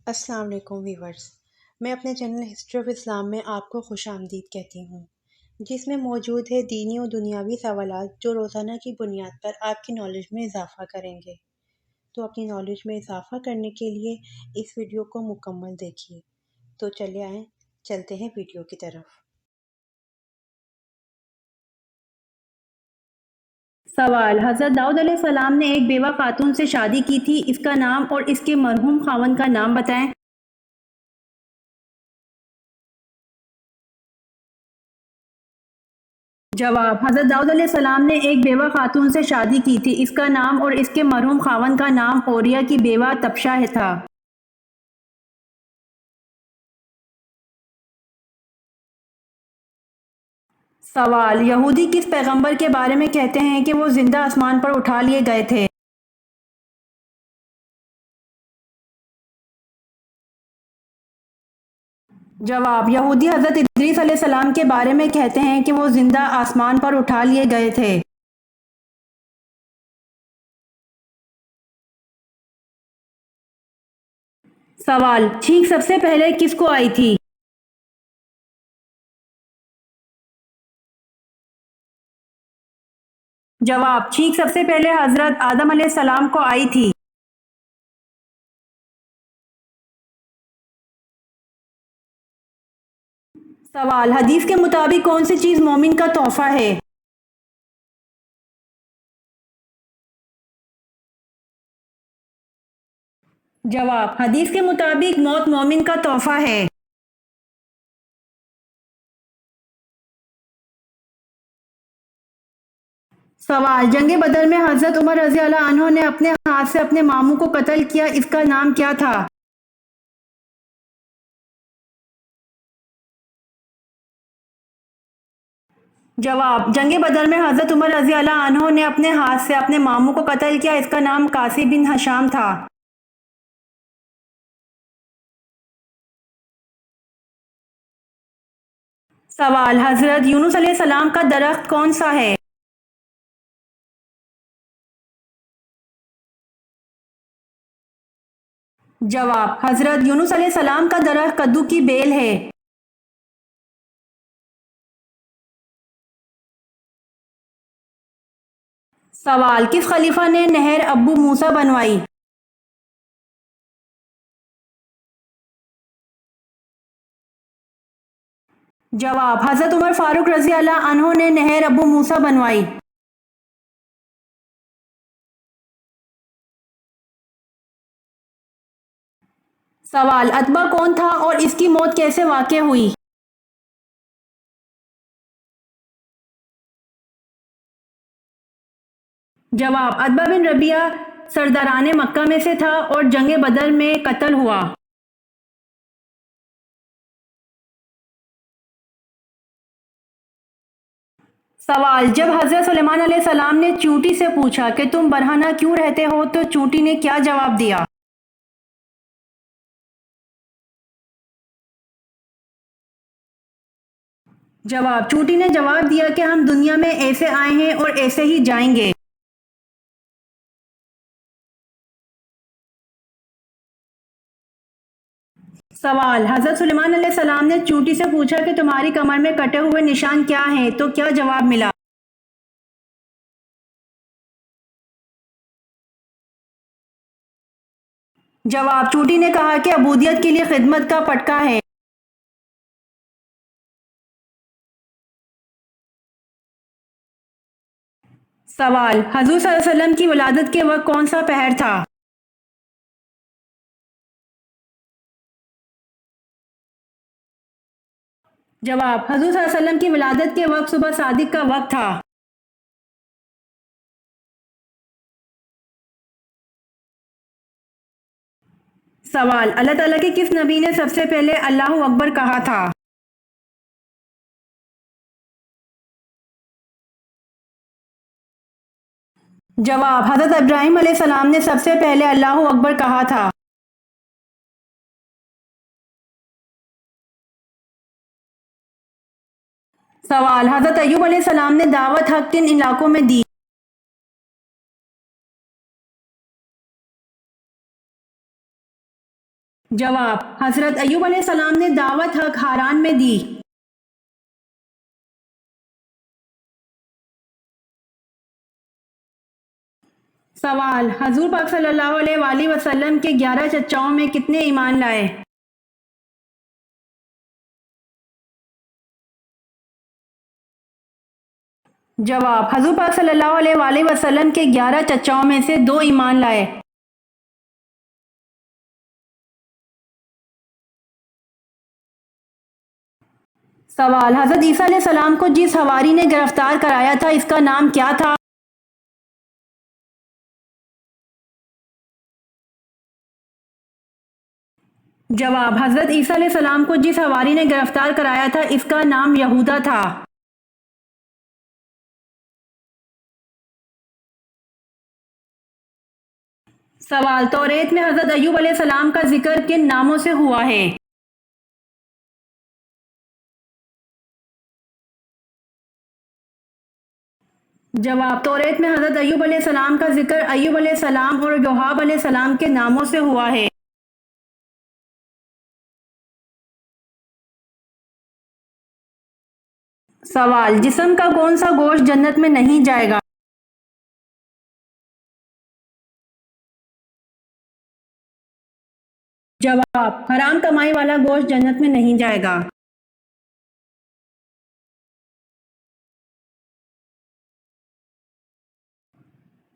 السلام علیکم ویورز، میں اپنے چینل ہسٹری آف اسلام میں آپ کو خوش آمدید کہتی ہوں، جس میں موجود ہے دینی و دنیاوی سوالات جو روزانہ کی بنیاد پر آپ کی نالج میں اضافہ کریں گے۔ تو اپنی نالج میں اضافہ کرنے کے لیے اس ویڈیو کو مکمل دیکھیے۔ تو چلے آئیں، چلتے ہیں ویڈیو کی طرف۔ سوال: حضرت داؤد علیہ السلام نے ایک بیوہ خاتون سے شادی کی تھی، اس کا نام اور اس کے مرحوم خاوند کا نام بتائیں۔ جواب: حضرت داؤد علیہ السلام نے ایک بیوہ خاتون سے شادی کی تھی، اس کا نام اور اس کے مرحوم خاوند کا نام اوریا کی بیوہ تبشہ تھا۔ سوال: یہودی کس پیغمبر کے بارے میں کہتے ہیں کہ وہ زندہ آسمان پر اٹھا لیے گئے تھے؟ جواب: یہودی حضرت ادریس علیہ السلام کے بارے میں کہتے ہیں کہ وہ زندہ آسمان پر اٹھا لیے گئے تھے۔ سوال: چھینک سب سے پہلے کس کو آئی تھی؟ جواب: چھینک سب سے پہلے حضرت آدم علیہ السلام کو آئی تھی۔ سوال: حدیث کے مطابق کون سی چیز مومن کا تحفہ ہے؟ جواب: حدیث کے مطابق موت مومن کا تحفہ ہے۔ سوال: جنگ بدر میں حضرت عمر رضی اللہ عنہ نے اپنے ہاتھ سے اپنے ماموں کو قتل کیا، اس کا نام کیا تھا؟ جواب: جنگ بدر میں حضرت عمر رضی اللہ عنہ نے اپنے ہاتھ سے اپنے ماموں کو قتل کیا، اس کا نام قاسی بن ہشام تھا۔ سوال: حضرت یونس علیہ السلام کا درخت کون سا ہے؟ جواب: حضرت یونس علیہ السلام کا درخت کدو کی بیل ہے۔ سوال: کس خلیفہ نے نہر ابو موسیٰ بنوائی؟ جواب: حضرت عمر فاروق رضی اللہ عنہ نے نہر ابو موسیٰ بنوائی۔ سوال: اتبع کون تھا اور اس کی موت کیسے واقع ہوئی؟ جواب: اتبع بن ربیعہ سرداران مکہ میں سے تھا اور جنگ بدر میں قتل ہوا۔ سوال: جب حضرت سلیمان علیہ السلام نے چونٹی سے پوچھا کہ تم برہنہ کیوں رہتے ہو تو چونٹی نے کیا جواب دیا؟ جواب: چونٹی نے جواب دیا کہ ہم دنیا میں ایسے آئے ہیں اور ایسے ہی جائیں گے۔ سوال: حضرت سلیمان علیہ السلام نے چونٹی سے پوچھا کہ تمہاری کمر میں کٹے ہوئے نشان کیا ہیں تو کیا جواب ملا؟ جواب: چونٹی نے کہا کہ عبودیت کے لیے خدمت کا پٹکا ہے۔ سوال: حضور صلی اللہ علیہ وسلم کی ولادت کے وقت کون سا پہر تھا؟ جواب: حضور صلی اللہ علیہ وسلم کی ولادت کے وقت صبح صادق کا وقت تھا۔ سوال: اللہ تعالیٰ کے کس نبی نے سب سے پہلے اللہ اکبر کہا تھا؟ جواب: حضرت ابراہیم علیہ السلام نے سب سے پہلے اللہ اکبر کہا تھا۔ سوال: حضرت ایوب علیہ السلام نے دعوت حق کن علاقوں میں دی؟ جواب: حضرت ایوب علیہ السلام نے دعوت حق حاران میں دی۔ سوال: حضور پاک صلی اللہ علیہ وآلہ وسلم کے 11 چچاؤں میں کتنے ایمان لائے؟ جواب: حضور پاک صلی اللہ علیہ وآلہ وسلم کے 11 چچاؤں میں سے 2 ایمان لائے۔ سوال: حضرت عیسیٰ علیہ السلام کو جس حواری نے گرفتار کرایا تھا اس کا نام کیا تھا؟ جواب: حضرت عیسیٰ علیہ السلام کو جس حواری نے گرفتار کرایا تھا اس کا نام یہودا تھا۔ سوال: توریت میں حضرت ایوب علیہ السلام کا ذکر کن ناموں سے ہوا ہے؟ جواب: توریت میں حضرت ایوب علیہ السلام کا ذکر ایوب علیہ السلام اور یوحب علیہ السلام کے ناموں سے ہوا ہے۔ سوال: جسم کا کون سا گوشت جنت میں نہیں جائے گا؟ جواب: حرام کمائی والا گوشت جنت میں نہیں جائے گا۔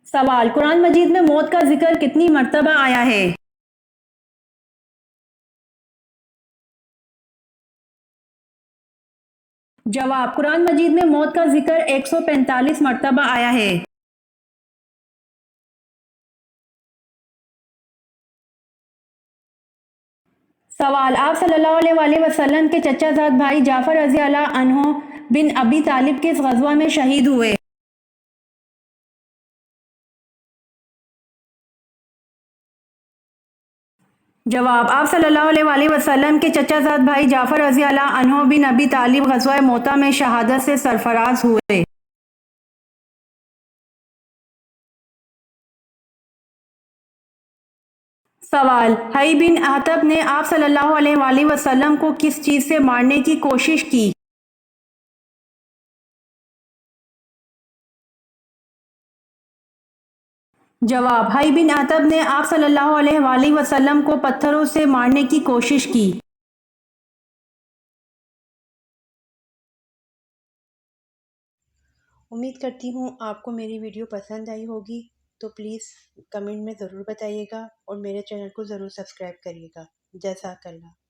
سوال: قرآن مجید میں موت کا ذکر کتنی مرتبہ آیا ہے؟ جواب: قرآن مجید میں موت کا ذکر 145 مرتبہ آیا ہے۔ سوال: آپ صلی اللہ علیہ وآلہ وسلم کے چچا زاد بھائی جعفر رضی اللہ عنہ بن ابی طالب کس غزوہ میں شہید ہوئے؟ جواب: آپ صلی اللہ علیہ وآلہ وسلم کے چچا زاد بھائی جعفر رضی اللہ عنہ بن ابی طالب غزوہ موتا میں شہادت سے سرفراز ہوئے۔ سوال: حی بن اخطب نے آپ صلی اللہ علیہ وآلہ وسلم کو کس چیز سے مارنے کی کوشش کی؟ جواب: حی بن اخطب نے آپ صلی اللہ علیہ وآلہ وسلم کو پتھروں سے مارنے کی کوشش کی۔ امید کرتی ہوں آپ کو میری ویڈیو پسند آئی ہوگی، تو پلیز کمنٹ میں ضرور بتائیے گا اور میرے چینل کو ضرور سبسکرائب کریے گا۔ جزاک اللہ۔